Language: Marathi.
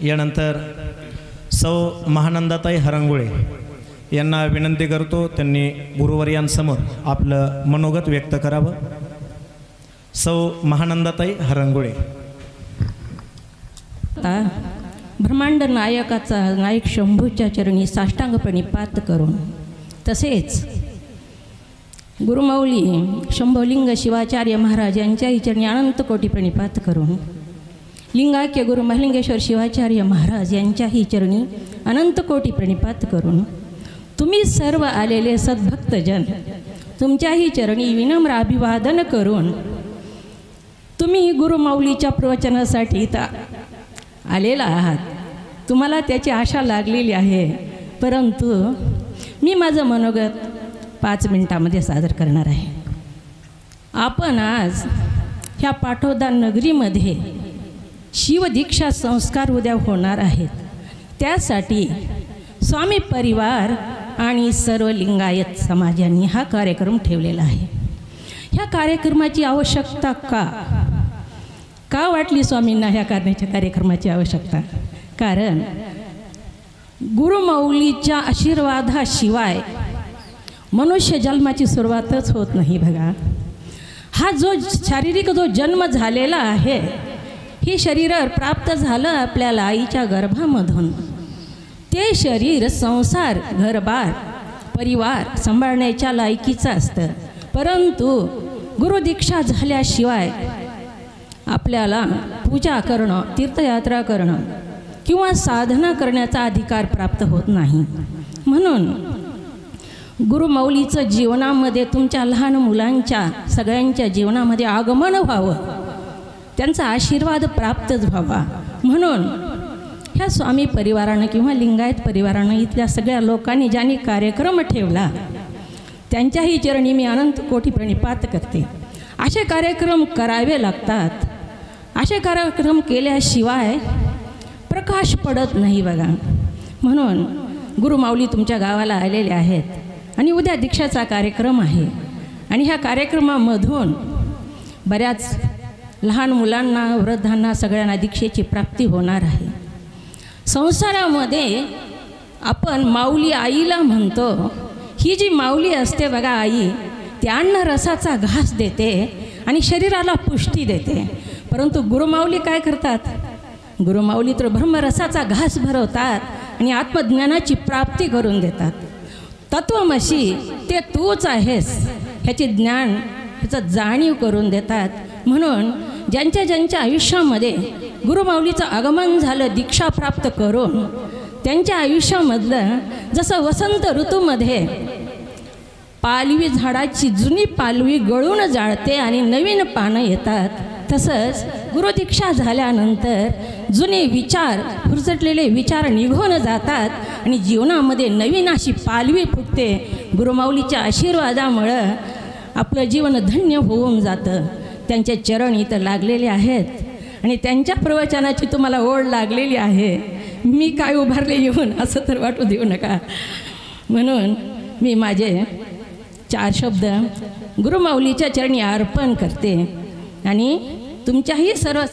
यानंतर सौ महानंदाताई हरंगुळे यांना विनंती करतो त्यांनी गुरुवर्यांसमोर आपलं मनोगत व्यक्त करावं। सौ महानंदाताई हरंगुळे। ब्रह्मांड नायकाचा नायक शंभूच्या चरणी साष्टांग प्रणिपात करून, तसेच गुरुमाऊली शंभोलिंग शिवाचार्य महाराज यांच्याही चरणी अनंत कोटी प्रणिपात करून, लिंगाख्य गुरु महालिंगेश्वर शिवाचार्य महाराज यांच्याही चरणी अनंत कोटी प्रणिपात करून, तुम्ही सर्व आलेले सद्भक्तजन तुमच्याही चरणी विनम्र अभिवादन करून, तुम्ही गुरुमाऊलीच्या प्रवचनासाठी इथं आलेला आहात, तुम्हाला त्याची आशा लागलेली आहे, परंतु मी माझं मनोगत 5 मिनिटामध्ये सादर करणार आहे। आपण आज ह्या पाटोदा नगरीमध्ये शिवदीक्षा संस्कार उद्या होणार आहेत, त्यासाठी स्वामी परिवार आणि सर्व लिंगायत समाजांनी हा कार्यक्रम ठेवलेला आहे। ह्या कार्यक्रमाची आवश्यकता का वाटली स्वामींना ह्या कार्यक्रमाची आवश्यकता? कारण गुरुमाऊलीच्या आशीर्वादाशिवाय मनुष्य जन्माची सुरुवातच होत नाही बघा। हा जो शारीरिक जन्म झालेला आहे, हे शरीर प्राप्त झालं आपल्याला आईच्या गर्भामधून, ते शरीर संसार घरबार परिवार सांभाळण्याच्या लायकीचं असतं, परंतु गुरुदीक्षा झाल्याशिवाय आपल्याला पूजा करणं, तीर्थयात्रा करणं किंवा साधना करण्याचा अधिकार प्राप्त होत नाही। म्हणून गुरुमाऊलीचं जीवनामध्ये तुमच्या लहान मुलांच्या सगळ्यांच्या जीवनामध्ये आगमन व्हावं, त्यांचा आशीर्वाद प्राप्तच व्हावा, म्हणून ह्या स्वामी परिवारानं किंवा लिंगायत परिवारानं इथल्या सगळ्या लोकांनी ज्यांनी कार्यक्रम ठेवला त्यांच्याही चरणी मी अनंत कोटी प्रणिपात करते। असे कार्यक्रम करावे लागतात, असे कार्यक्रम केल्याशिवाय प्रकाश पडत नाही बघा। म्हणून गुरुमाऊली तुमच्या गावाला आलेले आहेत आणि उद्या दीक्षाचा कार्यक्रम आहे, आणि ह्या कार्यक्रमामधून बऱ्याच लहान मुलांना वृद्धांना सगळ्यांना दीक्षेची प्राप्ती होणार आहे। संसारामध्ये आपण माऊली आईला म्हणतो, ही जी माऊली असते बघा आई, ती अन्न रसाचा घास देते आणि शरीराला पुष्टी देते, परंतु गुरुमाऊली काय करतात? गुरुमाऊली तर ब्रह्मरसाचा घास भरवतात आणि आत्मज्ञानाची प्राप्ती करून देतात। तत्वमसी ते तूच आहेस ह्याचे ज्ञान, ह्याचं जाणीव करून देतात। म्हणून ज्यांच्या आयुष्यामध्ये गुरुमाऊलीचं आगमन झालं, दीक्षा प्राप्त करून, त्यांच्या आयुष्यामधलं जसं वसंत ऋतूमध्ये पालवी झाडाची जुनी पालवी गळून जाळते आणि नवीन पानं येतात, तसंच गुरुदीक्षा झाल्यानंतर जुने विचार, फुरसटलेले विचार निघून जातात आणि जीवनामध्ये नवीन अशी पालवी फुटते। गुरुमाऊलीच्या आशीर्वादामुळं आपलं जीवन धन्य होऊन जातं। त्यांचे चरण इथं लागलेले आहेत आणि त्यांच्या प्रवचनाची तुम्हाला ओढ लागलेली आहे। मी काय उभारले येऊन असं तर वाटू देऊ नका, म्हणून मी माझे 4 शब्द गुरुमाऊलीच्या चरणी अर्पण करते आणि तुमच्याही सर्व